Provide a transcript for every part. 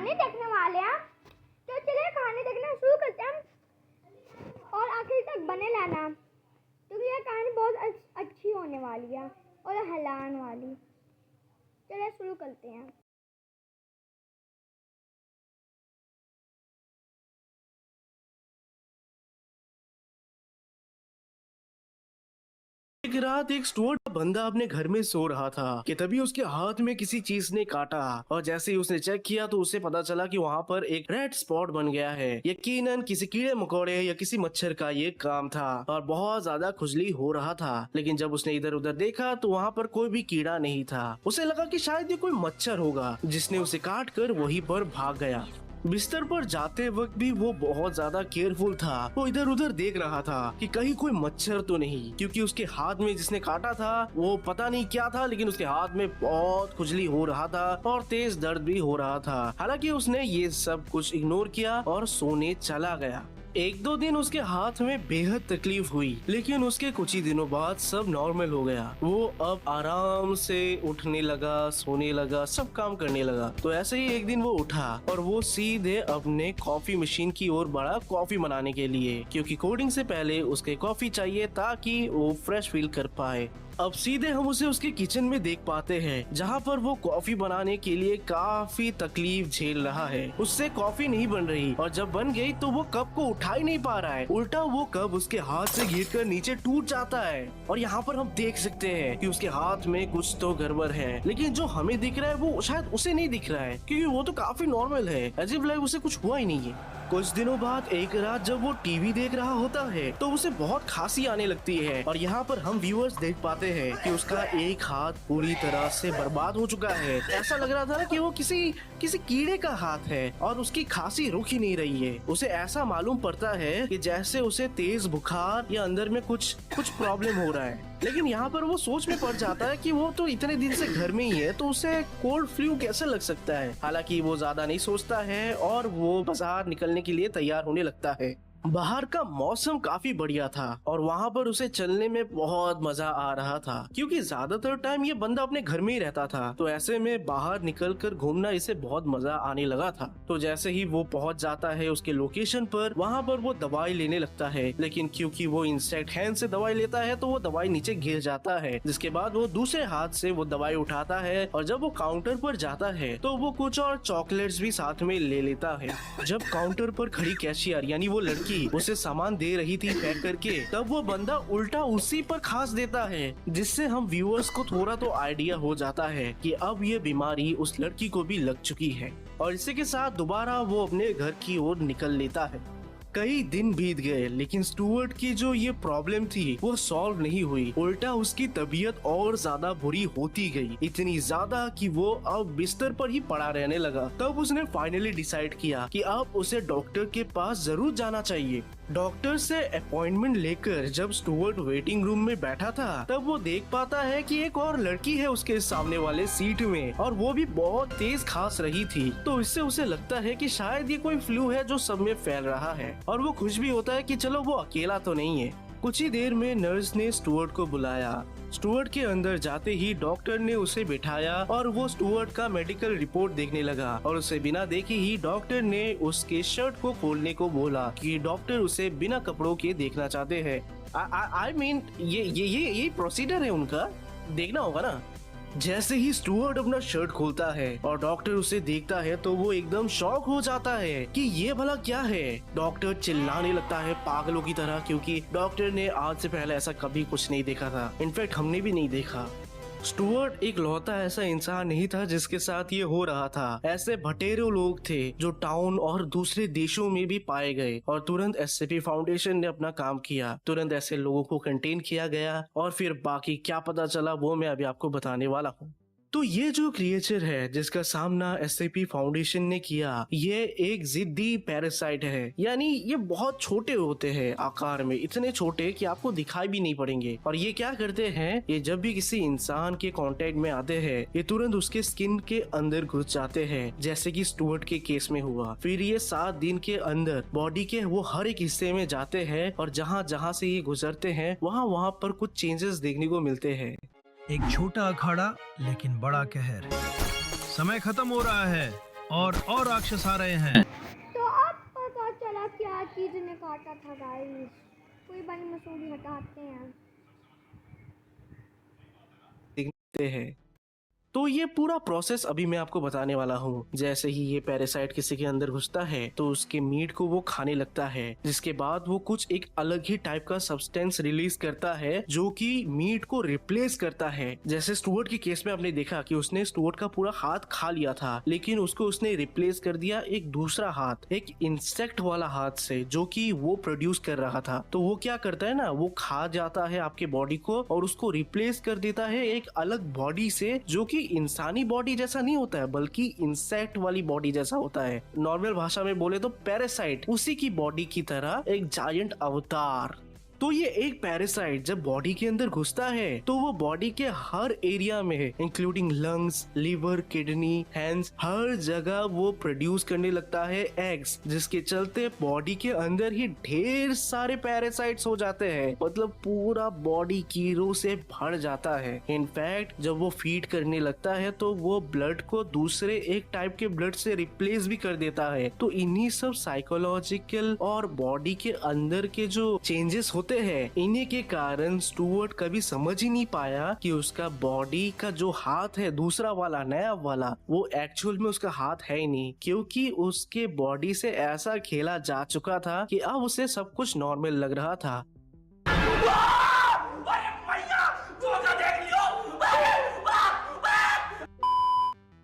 कहानी देखने वाले हैं। तो चलिए कहानी देखना शुरू करते हैं और आखिर तक बने रहना, क्योंकि यह कहानी बहुत अच्छी होने वाली है और हिलाने वाली। चलिए शुरू करते हैं। एक रात एक स्टुअर्ट का बंदा अपने घर में सो रहा था कि तभी उसके हाथ में किसी चीज ने काटा और जैसे ही उसने चेक किया तो उसे पता चला कि वहाँ पर एक रेड स्पॉट बन गया है। यकीनन किसी कीड़े मकोड़े या किसी मच्छर का ये काम था और बहुत ज्यादा खुजली हो रहा था। लेकिन जब उसने इधर उधर देखा तो वहाँ पर कोई भी कीड़ा नहीं था। उसे लगा कि शायद ये कोई मच्छर होगा जिसने उसे काट कर वहीं पर भाग गया। बिस्तर पर जाते वक्त भी वो बहुत ज्यादा केयरफुल था। वो इधर उधर देख रहा था कि कहीं कोई मच्छर तो नहीं, क्योंकि उसके हाथ में जिसने काटा था वो पता नहीं क्या था, लेकिन उसके हाथ में बहुत खुजली हो रहा था और तेज दर्द भी हो रहा था। हालांकि उसने ये सब कुछ इग्नोर किया और सोने चला गया। एक दो दिन उसके हाथ में बेहद तकलीफ हुई, लेकिन उसके कुछ ही दिनों बाद सब नॉर्मल हो गया। वो अब आराम से उठने लगा, सोने लगा, सब काम करने लगा। तो ऐसे ही एक दिन वो उठा और वो सीधे अपने कॉफी मशीन की ओर बढ़ा कॉफी बनाने के लिए, क्योंकि कोडिंग से पहले उसके कॉफी चाहिए ताकि वो फ्रेश फील कर पाए। अब सीधे हम उसे उसके किचन में देख पाते हैं, जहाँ पर वो कॉफी बनाने के लिए काफी तकलीफ झेल रहा है। उससे कॉफी नहीं बन रही और जब बन गई तो वो कप को उठा ही नहीं पा रहा है। उल्टा वो कप उसके हाथ से गिरकर नीचे टूट जाता है और यहाँ पर हम देख सकते हैं कि उसके हाथ में कुछ तो गड़बड़ है, लेकिन जो हमें दिख रहा है वो शायद उसे नहीं दिख रहा है, क्योंकि वो तो काफी नॉर्मल है, अजीब लाइक उसे कुछ हुआ ही नहीं है। कुछ दिनों बाद एक रात जब वो टीवी देख रहा होता है तो उसे बहुत खांसी आने लगती है और यहाँ पर हम व्यूअर्स देख पाते हैं कि उसका एक हाथ पूरी तरह से बर्बाद हो चुका है। ऐसा लग रहा था कि वो किसी कीड़े का हाथ है और उसकी खांसी रुक ही नहीं रही है। उसे ऐसा मालूम पड़ता है कि जैसे उसे तेज बुखार या अंदर में कुछ प्रॉब्लम हो रहा है। लेकिन यहाँ पर वो सोच में पड़ जाता है कि वो तो इतने दिन से घर में ही है, तो उसे कोल्ड फ्लू कैसे लग सकता है। हालांकि वो ज्यादा नहीं सोचता है और वो बाजार निकलने के लिए तैयार होने लगता है। बाहर का मौसम काफी बढ़िया था और वहाँ पर उसे चलने में बहुत मजा आ रहा था, क्योंकि ज्यादातर टाइम ये बंदा अपने घर में ही रहता था। तो ऐसे में बाहर निकलकर घूमना इसे बहुत मजा आने लगा था। तो जैसे ही वो पहुँच जाता है उसके लोकेशन पर, वहाँ पर वो दवाई लेने लगता है, लेकिन क्योंकि वो इंसेक्ट हैंड से दवाई लेता है तो वो दवाई नीचे गिर जाता है। जिसके बाद वो दूसरे हाथ से वो दवाई उठाता है और जब वो काउंटर पर जाता है तो वो कुछ और चॉकलेट्स भी साथ में ले लेता है। जब काउंटर पर खड़ी कैशियर यानी वो लड़की उसे सामान दे रही थी पैक करके, तब वो बंदा उल्टा उसी पर खांस देता है, जिससे हम व्यूअर्स को थोड़ा तो आइडिया हो जाता है कि अब ये बीमारी उस लड़की को भी लग चुकी है। और इसी के साथ दोबारा वो अपने घर की ओर निकल लेता है। कई दिन बीत गए, लेकिन स्टुअर्ट की जो ये प्रॉब्लम थी वो सॉल्व नहीं हुई। उल्टा उसकी तबीयत और ज्यादा बुरी होती गई, इतनी ज्यादा कि वो अब बिस्तर पर ही पड़ा रहने लगा। तब उसने फाइनली डिसाइड किया कि अब उसे डॉक्टर के पास जरूर जाना चाहिए। डॉक्टर से अपॉइंटमेंट लेकर जब स्टुअर्ट वेटिंग रूम में बैठा था तब वो देख पाता है कि एक और लड़की है उसके सामने वाले सीट में और वो भी बहुत तेज खांस रही थी। तो इससे उसे लगता है कि शायद ये कोई फ्लू है जो सब में फैल रहा है और वो खुश भी होता है कि चलो वो अकेला तो नहीं है। कुछ ही देर में नर्स ने स्टुअर्ट को बुलाया। स्टुअर्ट के अंदर जाते ही डॉक्टर ने उसे बिठाया और वो स्टुअर्ट का मेडिकल रिपोर्ट देखने लगा और उसे बिना देखे ही डॉक्टर ने उसके शर्ट को खोलने को बोला कि डॉक्टर उसे बिना कपड़ों के देखना चाहते हैं। आई मीन ये प्रोसीजर है उनका, देखना होगा ना। जैसे ही स्टुअर्ट अपना शर्ट खोलता है और डॉक्टर उसे देखता है तो वो एकदम शॉक हो जाता है कि ये भला क्या है। डॉक्टर चिल्लाने लगता है पागलों की तरह, क्योंकि डॉक्टर ने आज से पहले ऐसा कभी कुछ नहीं देखा था। इनफैक्ट हमने भी नहीं देखा। स्टुअर्ट एक लौता ऐसा इंसान नहीं था जिसके साथ ये हो रहा था। ऐसे भटेरे लोग थे जो टाउन और दूसरे देशों में भी पाए गए और तुरंत एससीपी फाउंडेशन ने अपना काम किया। तुरंत ऐसे लोगों को कंटेन किया गया और फिर बाकी क्या पता चला वो मैं अभी आपको बताने वाला हूँ। तो ये जो क्रिएचर है जिसका सामना एससीपी फाउंडेशन ने किया, ये एक जिद्दी पैरासाइट है। यानी ये बहुत छोटे होते हैं आकार में, इतने छोटे कि आपको दिखाई भी नहीं पड़ेंगे। और ये क्या करते हैं, ये जब भी किसी इंसान के कांटेक्ट में आते हैं ये तुरंत उसके स्किन के अंदर घुस जाते हैं, जैसे कि स्टुअर्ट के केस में हुआ। फिर ये 7 दिन के अंदर बॉडी के वो हर एक हिस्से में जाते हैं और जहाँ जहाँ से ये गुजरते हैं वहाँ पर कुछ चेंजेस देखने को मिलते हैं। एक छोटा अखाड़ा लेकिन बड़ा कहर। समय खत्म हो रहा है और राक्षस आ रहे हैं। तो अब पता चला क्या चीज ने काटा था गाइस। कोई बनी मसूरी हटाते हैं। दिखते हैं। तो ये पूरा प्रोसेस अभी मैं आपको बताने वाला हूँ। जैसे ही ये पैरासाइट किसी के अंदर घुसता है तो उसके मीट को वो खाने लगता है, जिसके बाद वो कुछ एक अलग ही टाइप का सब्सटेंस रिलीज करता है जो कि मीट को रिप्लेस करता है। जैसे स्टुअर्ट के केस में आपने देखा कि उसने स्टुअर्ट का पूरा हाथ खा लिया था, लेकिन उसको उसने रिप्लेस कर दिया एक दूसरा हाथ, एक इंसेक्ट वाला हाथ से जो कि वो प्रोड्यूस कर रहा था। तो वो क्या करता है ना, वो खा जाता है आपके बॉडी को और उसको रिप्लेस कर देता है एक अलग बॉडी से जो कि इंसानी बॉडी जैसा नहीं होता है बल्कि इंसेक्ट वाली बॉडी जैसा होता है। नॉर्मल भाषा में बोले तो पैरासाइट, उसी की बॉडी की तरह एक जायंट अवतार। तो ये एक पैरासाइट जब बॉडी के अंदर घुसता है तो वो बॉडी के हर एरिया में including lungs, liver, kidney, hands, हर जगह वो प्रोड्यूस करने लगता है एग्स, जिसके चलते बॉडी के अंदर ही ढेर सारे पैरासाइट्स हो जाते हैं। मतलब पूरा बॉडी कीड़ों से भर जाता है। इनफैक्ट जब वो फीड करने लगता है तो वो ब्लड को दूसरे एक टाइप के ब्लड से रिप्लेस भी कर देता है। तो इन्हीं सब साइकोलॉजिकल और बॉडी के अंदर के जो चेंजेस होते हैं, इन्हीं के कारण स्टुअर्ट कभी समझ ही नहीं पाया कि उसका बॉडी का जो हाथ है दूसरा वाला, नया वाला, वो एक्चुअल में उसका हाथ है ही नहीं, क्योंकि उसके बॉडी से ऐसा खेला जा चुका था कि अब उसे सब कुछ नॉर्मल लग रहा था।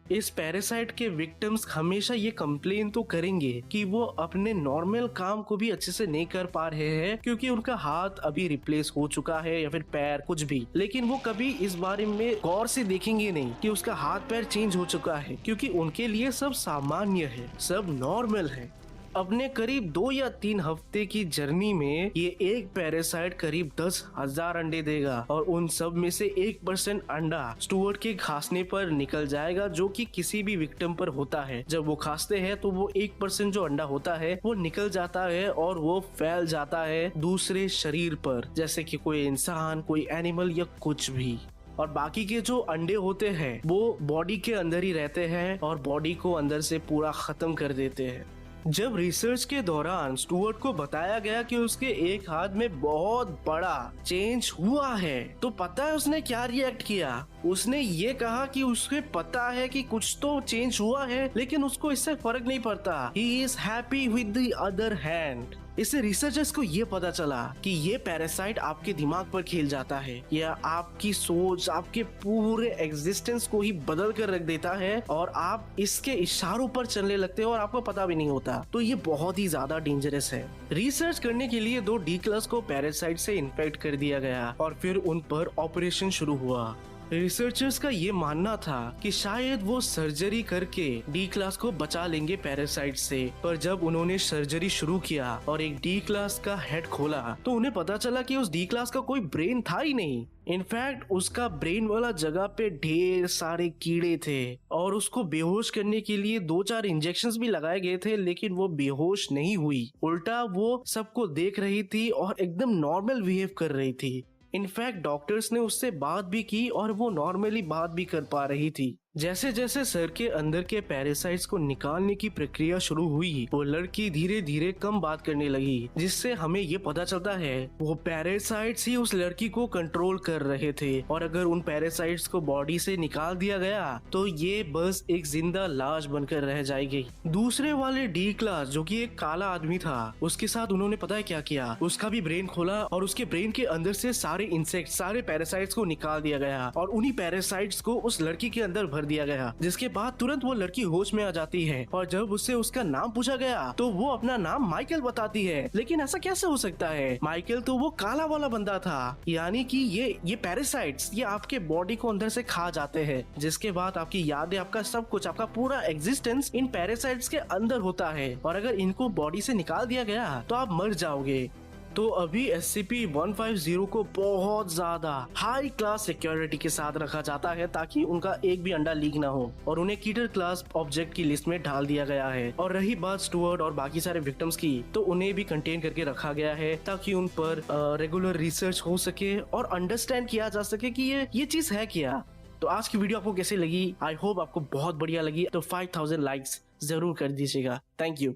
इस पैरासाइट के विक्टिम्स हमेशा ये कंप्लेन तो करेंगे कि वो अपने नॉर्मल काम को भी अच्छे से नहीं कर पा रहे हैं क्योंकि उनका हाथ अभी रिप्लेस हो चुका है या फिर पैर, कुछ भी। लेकिन वो कभी इस बारे में गौर से देखेंगे नहीं कि उसका हाथ पैर चेंज हो चुका है, क्योंकि उनके लिए सब सामान्य है, सब नॉर्मल है। अपने करीब 2 या 3 हफ्ते की जर्नी में ये एक पैरासाइट करीब 10,000 अंडे देगा और उन सब में से 1% अंडा स्टुअर्ट के खांसने पर निकल जाएगा, जो कि किसी भी विक्टिम पर होता है। जब वो खांसते हैं तो वो 1% जो अंडा होता है वो निकल जाता है और वो फैल जाता है दूसरे शरीर पर, जैसे कि कोई इंसान, कोई एनिमल या कुछ भी। और बाकी के जो अंडे होते हैं वो बॉडी के अंदर ही रहते हैं और बॉडी को अंदर से पूरा खत्म कर देते हैं। जब रिसर्च के दौरान स्टुअर्ट को बताया गया कि उसके एक हाथ में बहुत बड़ा चेंज हुआ है, तो पता है उसने क्या रिएक्ट किया? उसने ये कहा कि उसके पता है कि कुछ तो चेंज हुआ है, लेकिन उसको इससे फर्क नहीं पड़ता। He is happy with the other hand। इससे रिसर्चर्स को ये पता चला कि ये पैरासाइट आपके दिमाग पर खेल जाता है या आपकी सोच, आपके पूरे एग्जिस्टेंस को ही बदल कर रख देता है और आप इसके इशारों पर चलने लगते हो और आपको पता भी नहीं होता। तो ये बहुत ही ज्यादा डेंजरस है। रिसर्च करने के लिए 2 डी क्लास को पैरासाइट से इन्फेक्ट कर दिया गया और फिर उन पर ऑपरेशन शुरू हुआ। रिसर्चर्स का ये मानना था कि शायद वो सर्जरी करके डी क्लास को बचा लेंगे पैरासाइट से, पर जब उन्होंने सर्जरी शुरू किया और एक डी क्लास का हेड खोला तो उन्हें पता चला कि उस डी क्लास का कोई ब्रेन था ही नहीं। इनफैक्ट उसका ब्रेन वाला जगह पे ढेर सारे कीड़े थे और उसको बेहोश करने के लिए 2-4 इंजेक्शंस भी लगाए गए थे, लेकिन वो बेहोश नहीं हुई। उल्टा वो सबको देख रही थी और एकदम नॉर्मल बिहेव कर रही थी। इनफैक्ट डॉक्टर्स ने उससे बात भी की और वो नॉर्मली बात भी कर पा रही थी। जैसे जैसे सर के अंदर के पैरासाइट्स को निकालने की प्रक्रिया शुरू हुई, वो लड़की धीरे धीरे कम बात करने लगी, जिससे हमें ये पता चलता है वो पैरासाइट्स ही उस लड़की को कंट्रोल कर रहे थे और अगर उन पैरासाइट्स को बॉडी से निकाल दिया गया तो ये बस एक जिंदा लाश बनकर रह जाएगी। दूसरे वाले डी क्लास जो कि एक काला आदमी था, उसके साथ उन्होंने पता है क्या किया? उसका भी ब्रेन खोला और उसके ब्रेन के अंदर से सारे इंसेक्ट, सारे पैरासाइट्स को निकाल दिया गया और उन्हीं पैरासाइट्स को उस लड़की के अंदर भर दिया गया, जिसके बाद तुरंत वो लड़की होश में आ जाती है और जब उससे उसका नाम पूछा गया तो वो अपना नाम माइकल बताती है। लेकिन ऐसा कैसे हो सकता है? माइकल तो वो काला वाला बंदा था। यानी कि ये पैरासाइट्स ये आपके बॉडी को अंदर से खा जाते हैं, जिसके बाद आपकी यादें, आपका सब कुछ, आपका पूरा एग्जिस्टेंस इन पैरासाइट्स के अंदर होता है और अगर इनको बॉडी से निकाल दिया गया तो आप मर जाओगे। तो अभी SCP-150 को बहुत ज्यादा हाई क्लास सिक्योरिटी के साथ रखा जाता है ताकि उनका एक भी अंडा लीक ना हो और उन्हें कीटर क्लास ऑब्जेक्ट की लिस्ट में डाल दिया गया है। और रही बात स्टुअर्ट और बाकी सारे विक्टिम्स की, तो उन्हें भी कंटेन करके रखा गया है ताकि उन पर रेगुलर रिसर्च हो सके और अंडरस्टैंड किया जा सके कि ये चीज है क्या। तो आज की वीडियो आपको कैसी लगी? आई होप आपको बहुत बढ़िया लगी। तो 5000 लाइक्स जरूर कर दीजिएगा। Thank you.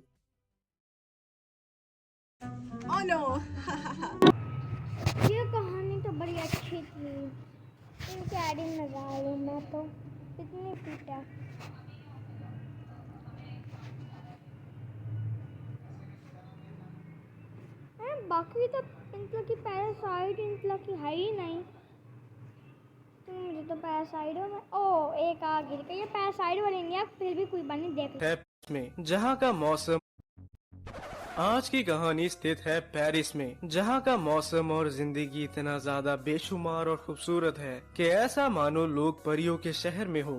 Oh no! ये कहानी तो बड़ी अच्छी थी। इनकी एडिंग लगा लूँ मैं तो, इतनी पीटा। बाकी तो इंतला की पैरासाइड इंतला की है ही नहीं। तो मुझे तो पैरासाइड में एक आ गिर गई। ये पैरासाइड वाले नहीं है, फिर भी कोई बनी देख। है में जहाँ का मौसम। आज की कहानी स्थित है पेरिस में, जहाँ का मौसम और जिंदगी इतना ज्यादा बेशुमार और खूबसूरत है कि ऐसा मानो लोग परियों के शहर में हो।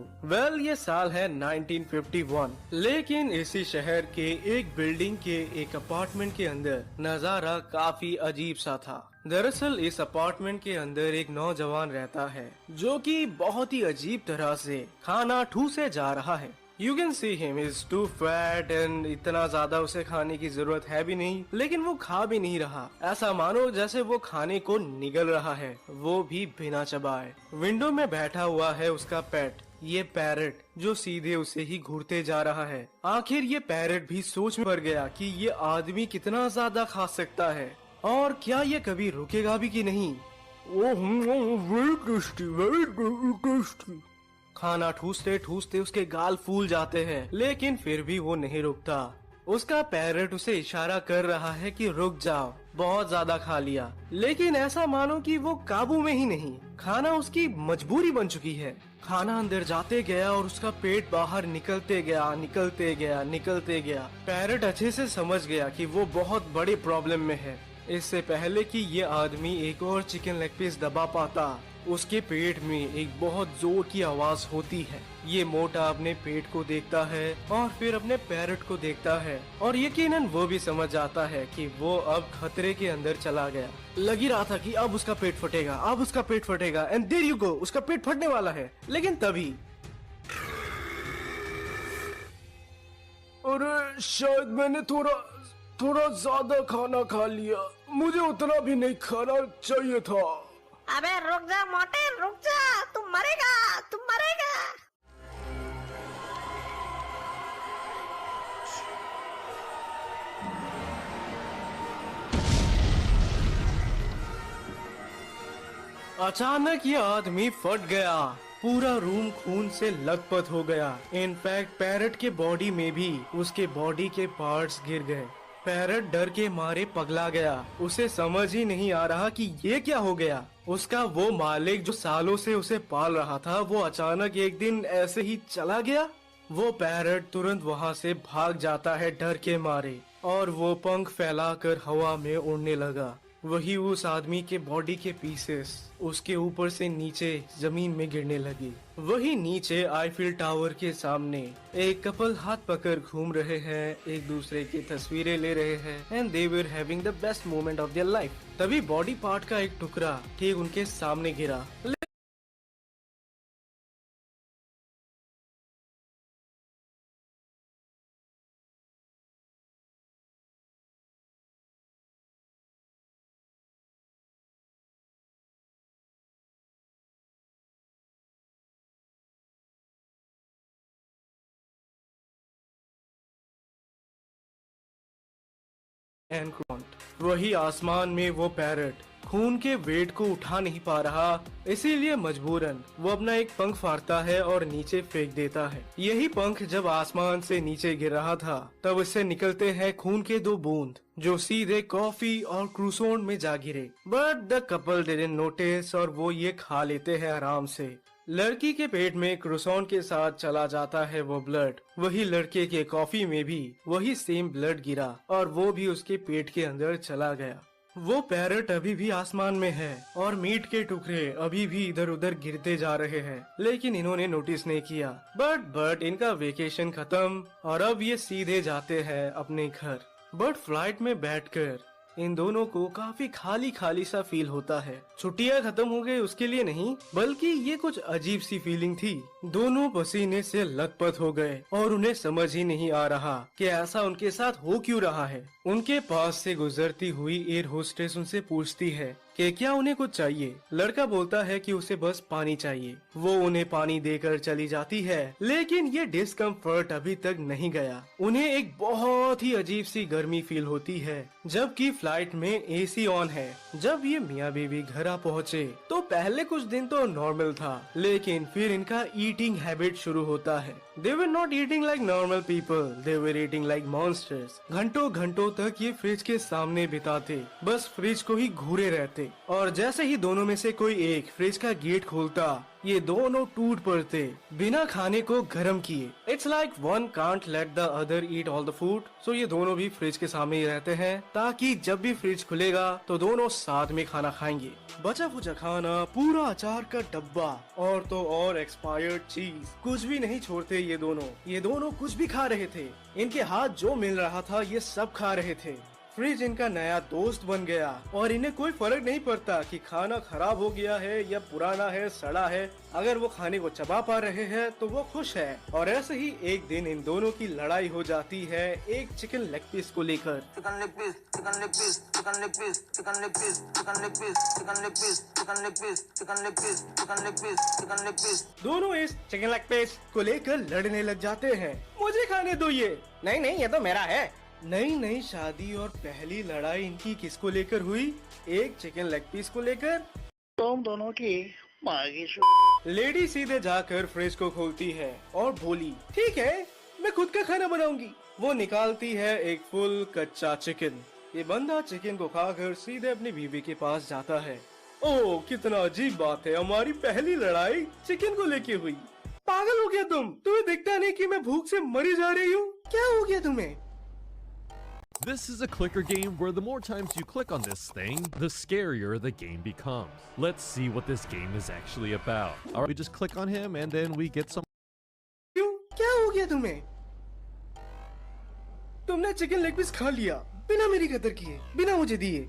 ये साल है 1951, लेकिन इसी शहर के एक बिल्डिंग के एक अपार्टमेंट के अंदर नजारा काफी अजीब सा था। दरअसल इस अपार्टमेंट के अंदर एक नौजवान रहता है जो कि बहुत ही अजीब तरह से खाना ठूसे जा रहा है। You can see him is too fat and इतना ज्यादा उसे खाने की जरूरत है भी नहीं, लेकिन वो खा भी नहीं रहा। ऐसा मानो जैसे वो खाने को निगल रहा है, वो भी बिना चबाए। विंडो में बैठा हुआ है उसका पेट, ये पैरट, जो सीधे उसे ही घूरते जा रहा है। आखिर ये पैरट भी सोच में पड़ गया कि ये आदमी कितना ज्यादा खा सकता है और क्या ये कभी रुकेगा भी कि नहीं। Very tasty. खाना ठूसते ठूसते उसके गाल फूल जाते हैं, लेकिन फिर भी वो नहीं रुकता। उसका पैरट उसे इशारा कर रहा है कि रुक जाओ, बहुत ज्यादा खा लिया, लेकिन ऐसा मानो कि वो काबू में ही नहीं। खाना उसकी मजबूरी बन चुकी है। खाना अंदर जाते गया और उसका पेट बाहर निकलते गया, निकलते गया, निकलते गया। पैरट अच्छे से समझ गया कि वो बहुत बड़े प्रॉब्लम में है। इससे पहले कि ये आदमी एक और चिकन लेग पीस दबा पाता, उसके पेट में एक बहुत जोर की आवाज होती है। ये मोटा अपने पेट को देखता है और फिर अपने पैरट को देखता है और यकीनन वो भी समझ जाता है कि वो अब खतरे के अंदर चला गया। लग ही रहा था कि अब उसका पेट फटेगा, अब उसका पेट फटेगा, एंड देयर यू गो, उसका पेट फटने वाला है। लेकिन तभी अरे शायद मैंने थोड़ा ज्यादा खाना खा लिया, मुझे उतना भी नहीं खाना चाहिए था। अबे रुक जा मोटे, रुक जा, तुम मरेगा, तुम मरेगा। अचानक ये आदमी फट गया, पूरा रूम खून से लथपथ हो गया। इनफैक्ट पैरट के बॉडी में भी उसके बॉडी के पार्ट्स गिर गए। पैरट डर के मारे पगला गया, उसे समझ ही नहीं आ रहा कि ये क्या हो गया। उसका वो मालिक जो सालों से उसे पाल रहा था, वो अचानक एक दिन ऐसे ही चला गया। वो पैरट तुरंत वहाँ से भाग जाता है डर के मारे और वो पंख फैलाकर हवा में उड़ने लगा। वही उस आदमी के बॉडी के पीसेस उसके ऊपर से नीचे जमीन में गिरने लगी। वही नीचे आईफिल टावर के सामने एक कपल हाथ पकड़ घूम रहे हैं, एक दूसरे की तस्वीरें ले रहे हैं, and they were having the best moment of their life. तभी बॉडी पार्ट का एक टुकड़ा ठीक उनके सामने गिरा। वही आसमान में वो पैरट खून के वेट को उठा नहीं पा रहा, इसीलिए मजबूरन वो अपना एक पंख फाड़ता है और नीचे फेंक देता है। यही पंख जब आसमान से नीचे गिर रहा था, तब इससे निकलते हैं खून के 2 बूंद जो सीधे कॉफी और क्रूसोन में जा गिरे। But the couple didn't notice और वो ये खा लेते हैं आराम से। लड़की के पेट में क्रोसॉन के साथ चला जाता है वो ब्लड। वही लड़के के कॉफी में भी वही सेम ब्लड गिरा और वो भी उसके पेट के अंदर चला गया। वो पैरट अभी भी आसमान में है और मीट के टुकड़े अभी भी इधर उधर गिरते जा रहे हैं, लेकिन इन्होंने नोटिस नहीं किया। बट इनका वेकेशन खत्म और अब ये सीधे जाते हैं अपने घर। बट फ्लाइट में बैठकर इन दोनों को काफी खाली खाली सा फील होता है। छुट्टियां खत्म हो गई उसके लिए नहीं, बल्कि ये कुछ अजीब सी फीलिंग थी। दोनों पसीने से लथपथ हो गए और उन्हें समझ ही नहीं आ रहा कि ऐसा उनके साथ हो क्यों रहा है। उनके पास से गुजरती हुई एयर होस्टेस उनसे पूछती है कि क्या उन्हें कुछ चाहिए। लड़का बोलता है कि उसे बस पानी चाहिए। वो उन्हें पानी देकर चली जाती है, लेकिन ये डिस्कम्फर्ट अभी तक नहीं गया। उन्हें एक बहुत ही अजीब सी गर्मी फील होती है, जबकि फ्लाइट में एसी ऑन है। जब ये मियाँ बीवी घर आ पहुँचे तो पहले कुछ दिन तो नॉर्मल था, लेकिन फिर इनका ईटिंग हैबिट शुरू होता है। They were not eating like normal people, they were eating like monsters। घंटों घंटों तक ये फ्रिज के सामने बिताते, बस फ्रिज को ही घूरे रहते, और जैसे ही दोनों में से कोई एक फ्रिज का गेट खोलता, ये दोनों टूट पड़ते बिना खाने को गर्म किए। It's like one can't let the other eat all the food. So ये दोनों भी फ्रिज के सामने ही रहते हैं, ताकि जब भी फ्रिज खुलेगा तो दोनों साथ में खाना खाएंगे। बचा खुचा खाना, पूरा अचार का डब्बा और तो और एक्सपायर्ड चीज, कुछ भी नहीं छोड़ते ये दोनों कुछ भी खा रहे थे। इनके हाथ जो मिल रहा था ये सब खा रहे थे। फ्रिज इनका नया दोस्त बन गया और इन्हें कोई फर्क नहीं पड़ता कि खाना खराब हो गया है या पुराना है, सड़ा है। अगर वो खाने को चबा पा रहे हैं तो वो खुश है। और ऐसे ही एक दिन इन दोनों की लड़ाई हो जाती है एक चिकन लेग पीस को लेकर। Chicken leg piece, chicken leg piece, chicken leg piece, chicken leg piece, chicken leg piece, chicken leg piece, chicken leg piece, chicken leg piece, chicken leg piece, chicken leg piece. दोनों इस chicken leg piece को लेकर लड़ने लग जाते हैं। मुझे खाने दो ये। नहीं ये तो मेरा है। नई शादी और पहली लड़ाई इनकी किसको लेकर हुई? एक चिकन लेग पीस को लेकर। तुम दोनों की मांगी लेडी सीधे जाकर फ्रिज को खोलती है और बोली, ठीक है मैं खुद का खाना बनाऊंगी। वो निकालती है एक फुल कच्चा चिकन। ये बंदा चिकन को खाकर सीधे अपनी बीवी के पास जाता है। ओह कितना अजीब बात है, हमारी पहली लड़ाई चिकन को लेके हुई। पागल हो गया तुम? तुम्हें दिखता नहीं कि मैं भूख से मरी जा रही हूँ? क्या हो गया तुम्हें? This is a clicker game where the more times you click on this thing, the scarier the game becomes. Let's see what this game is actually about. Alright, we just click on him and then we get some. क्यों? क्या हो गया तुम्हें? तुमने chicken leg piece खा लिया बिना मेरी कदर किए, बिना मुझे दिए।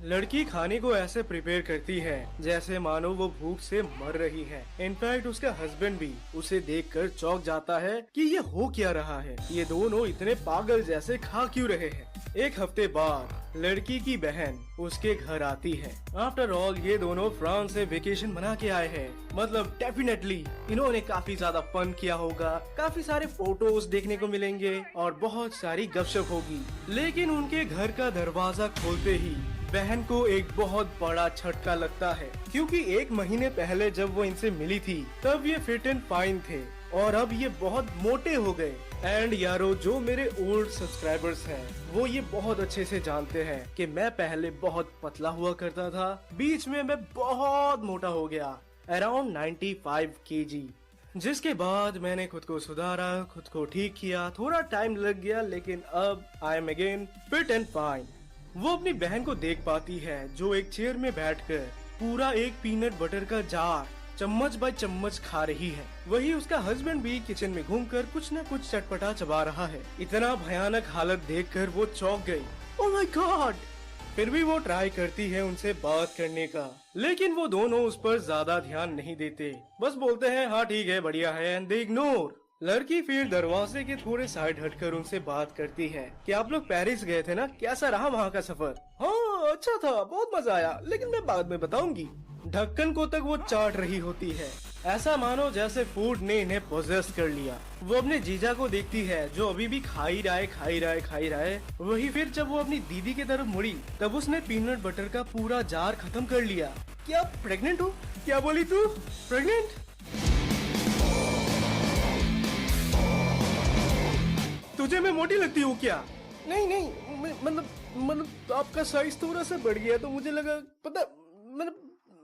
लड़की खाने को ऐसे प्रिपेयर करती है जैसे मानो वो भूख से मर रही है। इनफैक्ट उसका हस्बैंड भी उसे देखकर चौंक जाता है कि ये हो क्या रहा है, ये दोनों इतने पागल जैसे खा क्यों रहे हैं। एक हफ्ते बाद लड़की की बहन उसके घर आती है। आफ्टर ऑल ये दोनों फ्रांस से वेकेशन मना के आए हैं, मतलब डेफिनेटली इन्होंने काफी ज्यादा फन किया होगा, काफी सारे फोटोज देखने को मिलेंगे और बहुत सारी गपशप होगी। लेकिन उनके घर का दरवाजा खोलते ही बहन को एक बहुत बड़ा झटका लगता है, क्योंकि एक महीने पहले जब वो इनसे मिली थी तब ये फिट एंड फाइन थे और अब ये बहुत मोटे हो गए। एंड यारो, जो मेरे ओल्ड सब्सक्राइबर्स हैं वो ये बहुत अच्छे से जानते हैं कि मैं पहले बहुत पतला हुआ करता था, बीच में मैं बहुत मोटा हो गया, अराउंड 95 kg। जिसके बाद मैंने खुद को सुधारा, खुद को ठीक किया, थोड़ा टाइम लग गया, लेकिन अब I am again fit and fine. वो अपनी बहन को देख पाती है जो एक चेयर में बैठकर पूरा एक पीनट बटर का जार चम्मच बाय चम्मच खा रही है। वही उसका हस्बैंड भी किचन में घूमकर कुछ न कुछ चटपटा चबा रहा है। इतना भयानक हालत देखकर वो चौंक गई। Oh my God! फिर भी वो ट्राई करती है उनसे बात करने का, लेकिन वो दोनों उस पर ज्यादा ध्यान नहीं देते, बस बोलते हैं हाँ ठीक है, बढ़िया है, एंड दे इग्नोर। लड़की फिर दरवाजे के थोड़े साइड हटकर उनसे बात करती है कि आप लोग पेरिस गए थे ना, कैसा रहा वहाँ का सफर? हाँ अच्छा था, बहुत मजा आया, लेकिन मैं बाद में बताऊंगी। ढक्कन को तक वो चाट रही होती है, ऐसा मानो जैसे फूड ने इन्हें पोजेस कर लिया। वो अपने जीजा को देखती है जो अभी भी खा ही रहा है। वही फिर जब वो अपनी दीदी की तरफ मुड़ी तब उसने पीनट बटर का पूरा जार खत्म कर लिया। क्या प्रेग्नेंट हो? क्या बोली तू? प्रेग्नेंट? तुझे मैं मोटी लगती हूँ क्या? नहीं मतलब आपका साइज थोड़ा सा बढ़ गया तो मुझे लगा, पता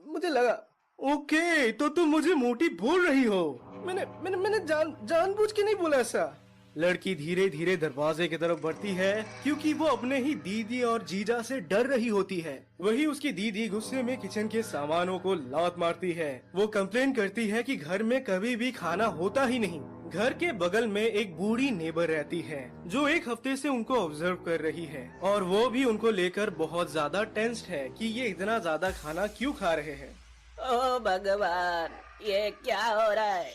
मुझे लगा। ओके, तो तुम मुझे मोटी बोल रही हो? मैंने जानबूझ के नहीं बोला ऐसा। लड़की धीरे धीरे दरवाजे की तरफ बढ़ती है क्योंकि वो अपने ही दीदी और जीजा से डर रही होती है। वही उसकी दीदी गुस्से में किचन के सामानों को लात मारती है। वो कंप्लेन करती है कि घर में कभी भी खाना होता ही नहीं। घर के बगल में एक बूढ़ी नेबर रहती है जो एक हफ्ते से उनको ऑब्जर्व कर रही है और वो भी उनको लेकर बहुत ज्यादा टेंस्ड है कि ये इतना ज्यादा खाना क्यों खा रहे हैं। ओ भगवान, ये क्या हो रहा है?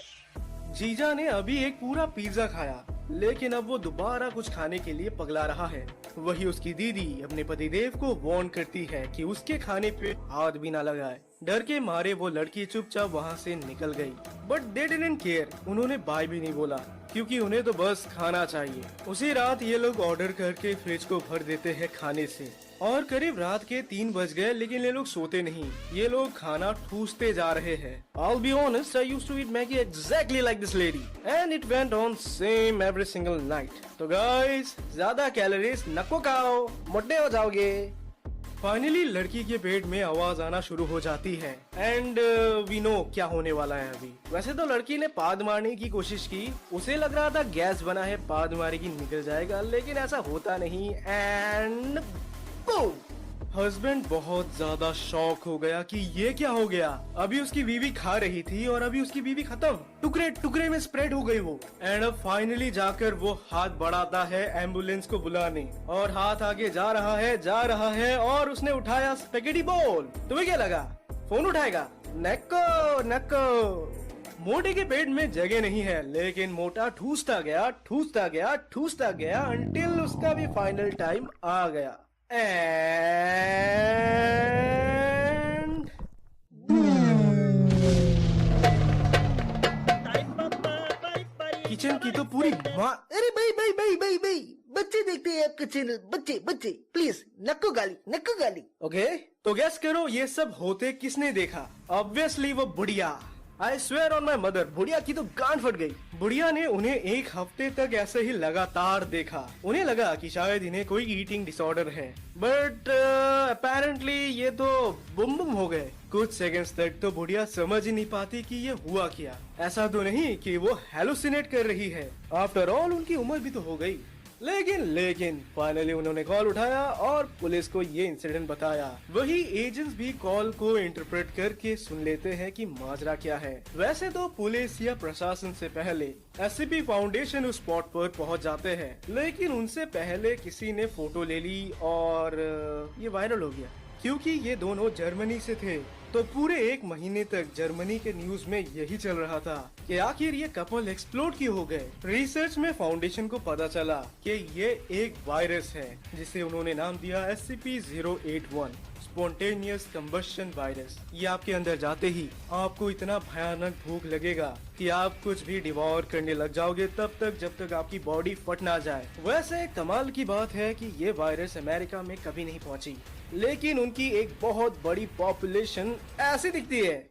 जीजा ने अभी एक पूरा पिज्जा खाया लेकिन अब वो दोबारा कुछ खाने के लिए पगला रहा है। वही उसकी दीदी अपने पतिदेव को वार्न करती है कि उसके खाने पे हाथ भी ना लगाए। डर के मारे वो लड़की चुपचाप वहाँ से निकल गई। बट दे डिडंट केयर, उन्होंने बाय भी नहीं बोला क्योंकि उन्हें तो बस खाना चाहिए। उसी रात ये लोग ऑर्डर करके फ्रिज को भर देते हैं खाने से और करीब रात के 3 बज गए, लेकिन ये लोग सोते नहीं। ये लोग खाना ठूसते जा रहे हैं। I'll be honest, I used to eat Maggie exactly like this lady, and it went on same every single night. तो guys, ज्यादा कैलोरीज नको खाओ, मोटे हो जाओगे। फाइनली लड़की के पेट में आवाज आना शुरू हो जाती है एंड वी नो क्या होने वाला है अभी। वैसे तो लड़की ने पाद मारने की कोशिश की, उसे लग रहा था गैस बना है, पाद मारेगी निकल जाएगा, लेकिन ऐसा होता नहीं एंड बूम। हस्बैंड बहुत ज्यादा शॉक हो गया कि ये क्या हो गया। अभी उसकी बीवी खा रही थी और अभी उसकी बीवी खत्म, टुकड़े टुकड़े में स्प्रेड हो गई वो। एंड अब फाइनली जाकर वो हाथ बढ़ाता है एम्बुलेंस को बुलाने और हाथ आगे जा रहा है और उसने उठाया स्पेगेटी बॉल। तुम्हें क्या लगा फोन उठाएगा? नको नको। मोटे के पेट में जगह नहीं है, लेकिन मोटा ठूसता गया अंटिल उसका भी फाइनल टाइम आ गया। And किचन की तो पूरी माँ। अरे भाई बच्चे देखते हैं आपका चैनल। बच्चे प्लीज नको गाली। ओके, तो गेस करो ये सब होते किसने देखा? ऑब्वियसली वो बुढ़िया। I swear on my mother, बुढ़िया की तो गांड फट गई। बुढ़िया ने उन्हें 1 हफ्ते तक ऐसे ही लगातार देखा। उन्हें लगा कि शायद इन्हें कोई ईटिंग डिसऑर्डर है, बट अपेरेंटली ये तो बुम हो गए। कुछ सेकंड्स तक तो बुढ़िया समझ ही नहीं पाती कि ये हुआ क्या। ऐसा तो नहीं कि वो हेलुसिनेट कर रही है, आफ्टर ऑल उनकी उम्र भी तो हो गई। लेकिन फाइनली उन्होंने कॉल उठाया और पुलिस को ये इंसिडेंट बताया। वही एजेंट्स भी कॉल को इंटरप्रेट करके सुन लेते हैं कि माजरा क्या है। वैसे तो पुलिस या प्रशासन से पहले एससीपी फाउंडेशन उस स्पॉट पर पहुंच जाते हैं, लेकिन उनसे पहले किसी ने फोटो ले ली और ये वायरल हो गया क्योंकि ये दोनों जर्मनी से थे। तो पूरे 1 महीने तक जर्मनी के न्यूज में यही चल रहा था कि आखिर ये कपल एक्सप्लोड क्यों हो गए। रिसर्च में फाउंडेशन को पता चला कि ये एक वायरस है जिसे उन्होंने नाम दिया SCP-081 स्पॉन्टेनियस कंबशन वायरस। ये आपके अंदर जाते ही आपको इतना भयानक भूख लगेगा कि आप कुछ भी डिवोर करने लग जाओगे तब तक जब तक आपकी बॉडी फट ना जाए। वैसे कमाल की बात है कि ये वायरस अमेरिका में कभी नहीं पहुंची, लेकिन उनकी एक बहुत बड़ी पॉपुलेशन ऐसी दिखती है।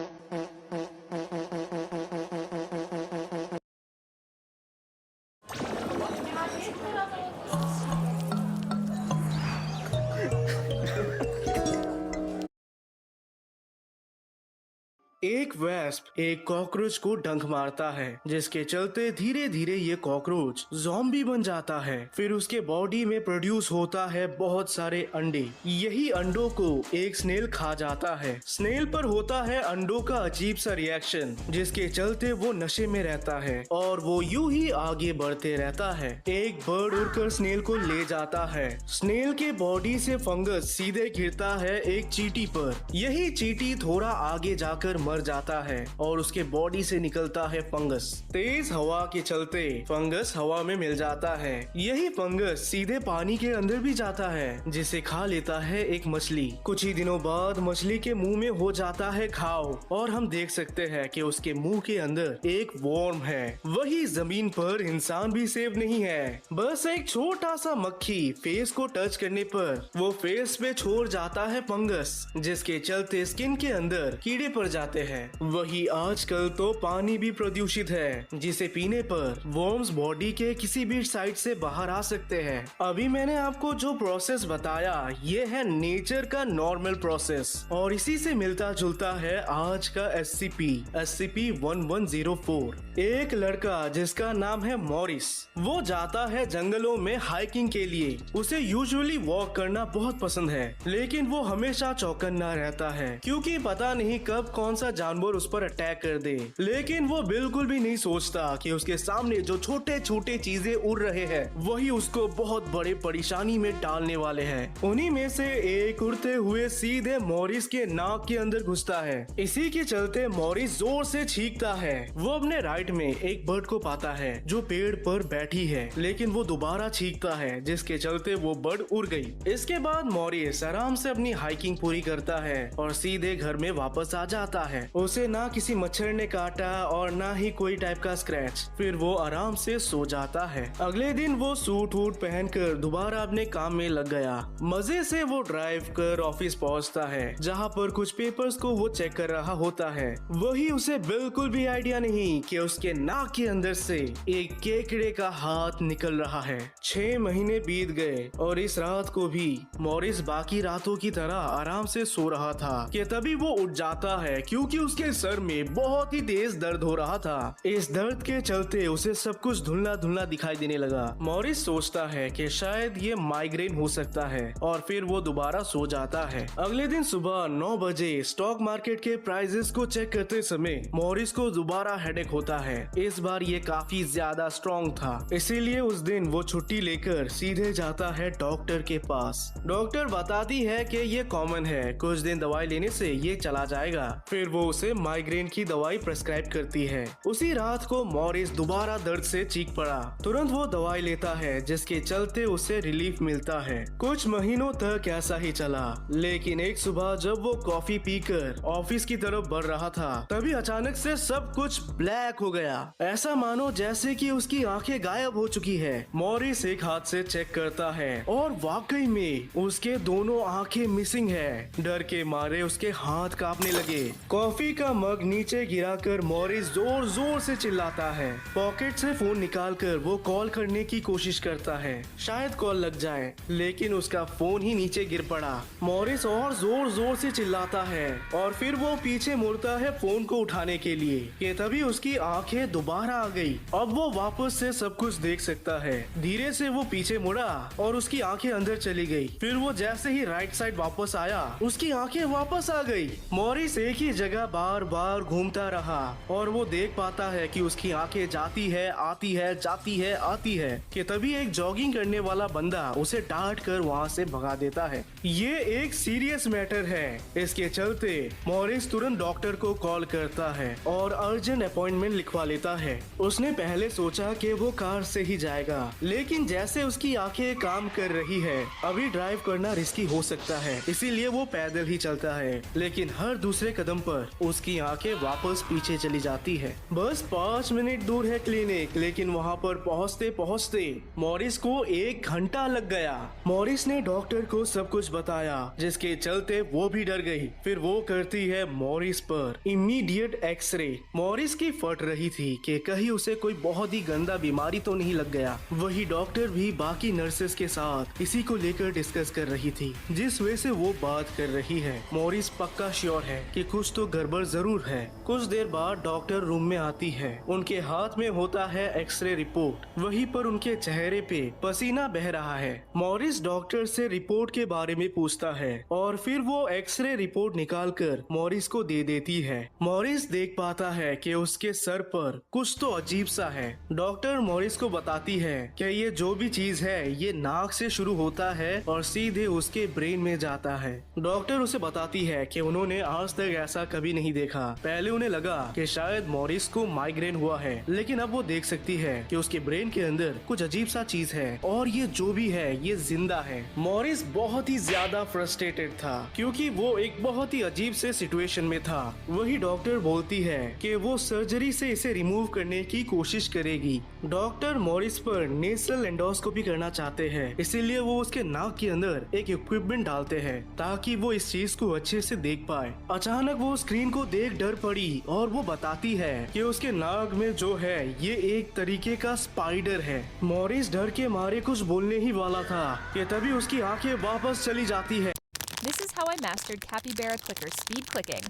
एक वेस्प एक कॉकरोच को डंक मारता है, जिसके चलते धीरे धीरे ये कॉकरोच ज़ॉम्बी बन जाता है। फिर उसके बॉडी में प्रोड्यूस होता है बहुत सारे अंडे। यही अंडों को एक स्नेल खा जाता है। स्नेल पर होता है अंडों का अजीब सा रिएक्शन, जिसके चलते वो नशे में रहता है और वो यूं ही आगे बढ़ते रहता है। एक बर्ड उड़कर स्नेल को ले जाता है। स्नेल के बॉडी से फंगस सीधे गिरता है एक चींटी पर। यही चींटी थोड़ा आगे जाकर मर जाता है और उसके बॉडी से निकलता है फंगस। तेज हवा के चलते फंगस हवा में मिल जाता है। यही फंगस सीधे पानी के अंदर भी जाता है, जिसे खा लेता है एक मछली। कुछ ही दिनों बाद मछली के मुंह में हो जाता है घाव और हम देख सकते हैं कि उसके मुंह के अंदर एक वर्म है। वही जमीन पर इंसान भी सेफ नहीं है। बस एक छोटा सा मक्खी फेस को टच करने पर वो फेस पे छोड़ जाता है फंगस, जिसके चलते स्किन के अंदर कीड़े पड़ जाते हैं। वही आजकल तो पानी भी प्रदूषित है, जिसे पीने पर वर्म्स बॉडी के किसी भी साइड से बाहर आ सकते हैं। अभी मैंने आपको जो प्रोसेस बताया ये है नेचर का नॉर्मल प्रोसेस और इसी से मिलता जुलता है आज का SCP-1104। एक लड़का जिसका नाम है मॉरिस, वो जाता है जंगलों में हाइकिंग के लिए। उसे यूजुअली वॉक करना बहुत पसंद है, लेकिन वो हमेशा चौकन्ना रहता है क्योंकि पता नहीं कब कौन सा सा जानवर उस पर अटैक कर दे, लेकिन वो बिल्कुल भी नहीं सोचता कि उसके सामने जो छोटे छोटे चीजें उड़ रहे हैं वही उसको बहुत बड़े परेशानी में डालने वाले हैं। उन्हीं में से एक उड़ते हुए सीधे मॉरिस के नाक के अंदर घुसता है। इसी के चलते मॉरिस जोर से चीखता है। वो अपने राइट में एक बर्ड को पाता है जो पेड़ पर बैठी है, लेकिन वो दोबारा चीखता है जिसके चलते वो बर्ड उड़ गई। इसके बाद मॉरिस आराम से अपनी हाइकिंग पूरी करता है और सीधे घर में वापस आ जाता है। उसे ना किसी मच्छर ने काटा और ना ही कोई टाइप का स्क्रैच। फिर वो आराम से सो जाता है। अगले दिन वो सूट वूट पहनकर दोबारा अपने काम में लग गया। मजे से वो ड्राइव कर ऑफिस पहुंचता है, जहां पर कुछ पेपर्स को वो चेक कर रहा होता है। वही उसे बिल्कुल भी आइडिया नहीं कि उसके नाक के अंदर से एक केकड़े का हाथ निकल रहा है। 6 महीने बीत गए और इस रात को भी मॉरिस बाकी रातों की तरह आराम से सो रहा था कि तभी वो उठ जाता है, क्योंकि उसके सर में बहुत ही तेज दर्द हो रहा था। इस दर्द के चलते उसे सब कुछ धुंधला धुंधला दिखाई देने लगा। मॉरिस सोचता है कि शायद ये माइग्रेन हो सकता है और फिर वो दोबारा सो जाता है। अगले दिन सुबह 9 बजे स्टॉक मार्केट के प्राइसेस को चेक करते समय मॉरिस को दोबारा हेडेक होता है। इस बार ये काफी ज्यादा स्ट्रॉन्ग था, इसीलिए उस दिन वो छुट्टी लेकर सीधे जाता है डॉक्टर के पास। डॉक्टर बताती है कि ये कॉमन है, कुछ दिन दवाई लेने से ये चला जाएगा। फिर वो उसे माइग्रेन की दवाई प्रेस्क्राइब करती है। उसी रात को मॉरिस दोबारा दर्द से चीख पड़ा। तुरंत वो दवाई लेता है, जिसके चलते उसे रिलीफ मिलता है। कुछ महीनों तक ऐसा ही चला, लेकिन एक सुबह जब वो कॉफी पीकर ऑफिस की तरफ बढ़ रहा था, तभी अचानक से सब कुछ ब्लैक हो गया। ऐसा मानो जैसे कि उसकी आंखें गायब हो चुकी है। मॉरिस एक हाथ से चेक करता है और वाकई में उसके दोनों आंखें मिसिंग है। डर के मारे उसके हाथ कांपने लगे। कॉफी का मग नीचे गिराकर मॉरिस जोर जोर से चिल्लाता है। पॉकेट से फोन निकालकर वो कॉल करने की कोशिश करता है, शायद कॉल लग जाए, लेकिन उसका फोन ही नीचे गिर पड़ा। मॉरिस और जोर जोर से चिल्लाता है और फिर वो पीछे मुड़ता है फोन को उठाने के लिए कि तभी उसकी आंखें दोबारा आ गई। अब वो वापस से सब कुछ देख सकता है। धीरे से वो पीछे मुड़ा और उसकी आंखें अंदर चली गई। फिर वो जैसे ही राइट साइड वापस आया, उसकी आंखें वापस आ गई। मॉरिस एक ही जगह बार बार घूमता रहा और वो देख पाता है कि उसकी आंखें जाती है, आती है, जाती है, आती है कि तभी एक जॉगिंग करने वाला बंदा उसे डांट कर वहाँ से भगा देता है। ये एक सीरियस मैटर है। इसके चलते मॉरिस तुरंत डॉक्टर को कॉल करता है और अर्जेंट अपॉइंटमेंट लिखवा लेता है। उसने पहले सोचा कि वो कार से ही जाएगा, लेकिन जैसे उसकी आंखें काम कर रही है, अभी ड्राइव करना रिस्की हो सकता है, इसीलिए वो पैदल ही चलता है। लेकिन हर दूसरे कदम पर उसकी आंखें वापस पीछे चली जाती है। बस 5 मिनट दूर है क्लिनिक, लेकिन वहाँ पर पहुँचते पहुँचते मॉरिस को 1 घंटा लग गया। मॉरिस ने डॉक्टर को सब कुछ बताया, जिसके चलते वो भी डर गई। फिर वो करती है मॉरिस पर इमीडिएट एक्सरे। मॉरिस की फट रही थी कि कहीं उसे कोई बहुत ही गंदा बीमारी तो नहीं लग गया। वही डॉक्टर भी बाकी नर्सेस के साथ इसी को लेकर डिस्कस कर रही थी। जिस वे से वो बात कर रही है, मॉरिस पक्का श्योर है कि कुछ तो गड़बड़ जरूर है। कुछ देर बाद डॉक्टर रूम में आती है। उनके हाथ में होता है एक्सरे रिपोर्ट। वहीं पर उनके चेहरे पे पसीना बह रहा है। मॉरिस डॉक्टर से रिपोर्ट के बारे में पूछता है और फिर वो एक्सरे रिपोर्ट निकाल कर मॉरिस को दे देती है। मॉरिस देख पाता है कि उसके सर पर कुछ तो अजीब सा है। डॉक्टर मॉरिस को बताती है कि ये जो भी चीज है ये नाक से शुरू होता है और सीधे उसके ब्रेन में जाता है। डॉक्टर उसे बताती है कि उन्होंने आज तक ऐसा कभी नहीं देखा। पहले उन्हें लगा कि शायद मॉरिस को माइग्रेन हुआ है, लेकिन अब वो देख सकती है कि उसके ब्रेन के अंदर कुछ अजीब सा चीज है और ये जो भी है ये जिंदा है। मॉरिस बहुत ही ज्यादा फ्रस्ट्रेटेड था, क्योंकि वो एक बहुत ही अजीब से सिचुएशन में था। वही डॉक्टर बोलती है कि वो सर्जरी से इसे रिमूव करने की कोशिश करेगी। डॉक्टर मॉरिस पर नेसल एंडोस्कोपी करना चाहते हैं, इसीलिए वो उसके नाक के अंदर एक इक्विपमेंट डालते हैं ताकि वो इस चीज को अच्छे से देख पाए। अचानक वो स्क्रीन को देख डर पड़ी और वो बताती है कि उसके नाक में जो है ये एक तरीके का स्पाइडर है। मॉरिस डर के मारे कुछ बोलने ही वाला था कि तभी उसकी आंखें वापस चली जाती है। This is how I mastered Capybara Clicker speed clicking.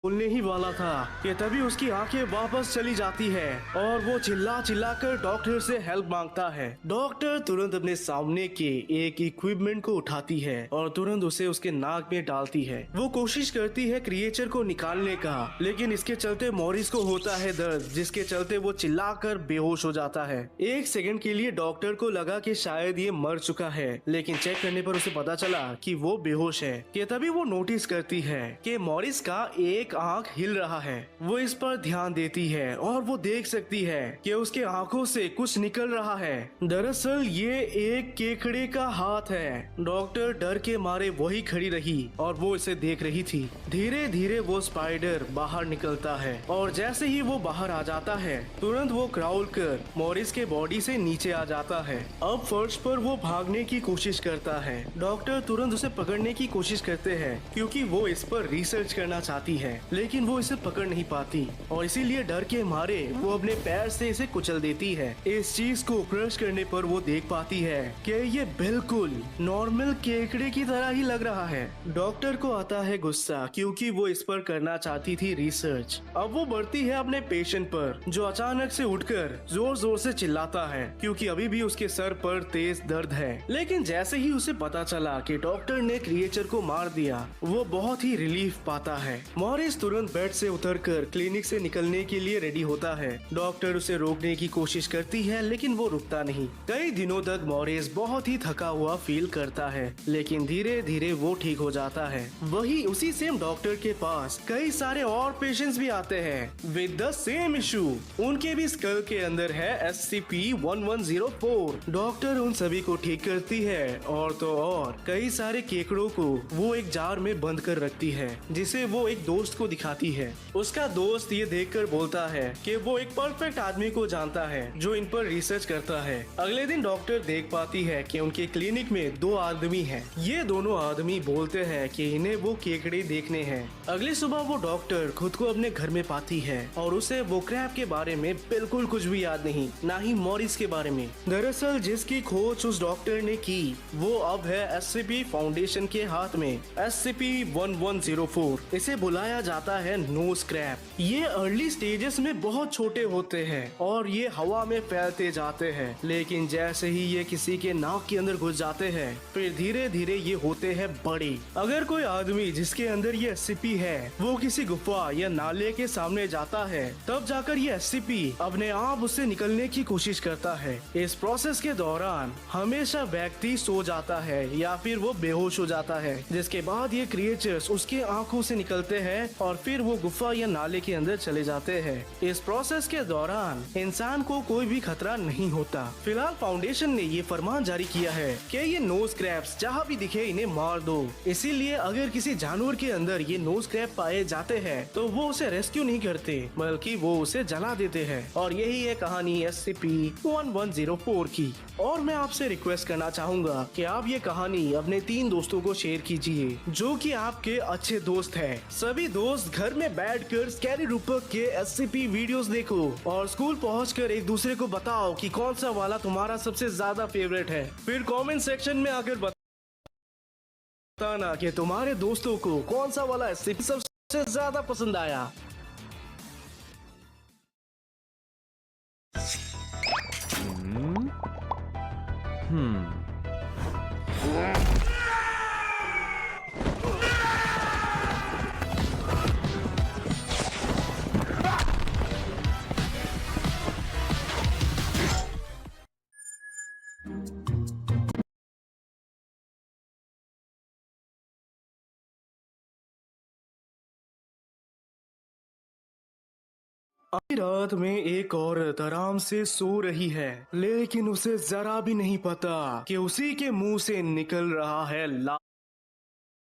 बोलने ही वाला था कि तभी उसकी आंखें वापस चली जाती है और वो चिल्ला चिल्ला कर डॉक्टर से हेल्प मांगता है। डॉक्टर तुरंत अपने सामने के एक इक्विपमेंट को उठाती है और तुरंत उसे उसके नाक में डालती है। वो कोशिश करती है क्रिएचर को निकालने का, लेकिन इसके चलते मॉरिस को होता है दर्द, जिसके चलते वो चिल्लाकर बेहोश हो जाता है। एक सेकंड के लिए डॉक्टर को लगा कि शायद ये मर चुका है, लेकिन चेक करने पर उसे पता चला कि वो बेहोश है। कि तभी वो नोटिस करती है कि मॉरिस का एक आंख हिल रहा है। वो इस पर ध्यान देती है और वो देख सकती है कि उसके आंखों से कुछ निकल रहा है। दरअसल ये एक केकड़े का हाथ है। डॉक्टर डर के मारे वही खड़ी रही और वो इसे देख रही थी। धीरे धीरे वो स्पाइडर बाहर निकलता है और जैसे ही वो बाहर आ जाता है तुरंत वो क्राउल कर मॉरिस के बॉडी से नीचे आ जाता है। अब फर्श पर वो भागने की कोशिश करता है। डॉक्टर तुरंत उसे पकड़ने की कोशिश करते हैं क्योंकि वो इस पर रिसर्च करना चाहती है, लेकिन वो इसे पकड़ नहीं पाती और इसीलिए डर के मारे वो अपने पैर से इसे कुचल देती है। इस चीज को क्रश करने पर वो देख पाती है कि ये बिल्कुल नॉर्मल केकड़े की तरह ही लग रहा है। डॉक्टर को आता है गुस्सा क्योंकि वो इस पर करना चाहती थी रिसर्च। अब वो बढ़ती है अपने पेशेंट पर, जो अचानक से उठकर जोर जोर से चिल्लाता है क्योंकि अभी भी उसके सर पर तेज दर्द है। लेकिन जैसे ही उसे पता चला कि डॉक्टर ने क्रिएचर को मार दिया, वो बहुत ही रिलीफ पाता है। मॉरिस तुरंत बेड से उतरकर क्लिनिक से निकलने के लिए रेडी होता है। डॉक्टर उसे रोकने की कोशिश करती है, लेकिन वो रुकता नहीं। कई दिनों तक मॉरिस बहुत ही थका हुआ फील करता है, लेकिन धीरे धीरे वो ठीक हो जाता है। वही उसी सेम डॉक्टर के पास कई सारे और पेशेंट्स भी आते हैं विद द सेम इशू। उनके भी स्कल के अंदर है SCP-1104। डॉक्टर उन सभी को ठीक करती है और तो और कई सारे केकड़ों को वो एक जार में बंद कर रखती है, जिसे वो एक दोस्त को दिखाती है। उसका दोस्त ये देखकर बोलता है कि वो एक परफेक्ट आदमी को जानता है जो इन पर रिसर्च करता है। अगले दिन डॉक्टर देख पाती है कि उनके क्लिनिक में 2 आदमी हैं। ये दोनों आदमी बोलते हैं कि इन्हें वो केकड़े देखने हैं। अगली सुबह वो डॉक्टर खुद को अपने घर में पाती है और उसे वो क्रैब के बारे में बिल्कुल कुछ भी याद नहीं, ना ही मॉरिस के बारे में। दरअसल जिसकी खोज उस डॉक्टर ने की वो अब है SCP फाउंडेशन के हाथ में। SCP-1104 इसे बुलाया जाता है नोज क्रैब। ये अर्ली स्टेजेस में बहुत छोटे होते हैं और ये हवा में फैलते जाते हैं, लेकिन जैसे ही ये किसी के नाक के अंदर घुस जाते हैं फिर धीरे धीरे ये होते हैं बड़े। अगर कोई आदमी जिसके अंदर ये SCP है वो किसी गुफा या नाले के सामने जाता है, तब जाकर ये SCP अपने आप उससे निकलने की कोशिश करता है। इस प्रोसेस के दौरान हमेशा व्यक्ति सो जाता है या फिर वो बेहोश हो जाता है, जिसके बाद ये क्रिएचर्स उसके आंखों से निकलते हैं और फिर वो गुफा या नाले के अंदर चले जाते हैं। इस प्रोसेस के दौरान इंसान को कोई भी खतरा नहीं होता। फिलहाल फाउंडेशन ने ये फरमान जारी किया है कि ये नोज क्रैब्स जहाँ भी दिखे इन्हें मार दो। इसीलिए अगर किसी जानवर के अंदर ये नोज क्रैब पाए जाते हैं तो वो उसे रेस्क्यू नहीं करते, बल्कि वो उसे जला देते हैं। और यही है कहानी SCP-1104 की। और मैं आपसे रिक्वेस्ट करना चाहूंगा कि आप ये कहानी अपने 3 दोस्तों को शेयर कीजिए जो कि आपके अच्छे दोस्त हैं। सभी दोस्त घर में बैठकर स्कैरी रूपक के SCP वीडियोस देखो और स्कूल पहुंचकर एक दूसरे को बताओ कि कौन सा वाला तुम्हारा सबसे ज्यादा फेवरेट है। फिर कमेंट सेक्शन में आकर बताना कि तुम्हारे दोस्तों को कौन सा वाला SCP सबसे ज्यादा पसंद आया। अभी रात में एक औरत आराम से सो रही है, लेकिन उसे जरा भी नहीं पता कि उसी के मुंह से निकल रहा है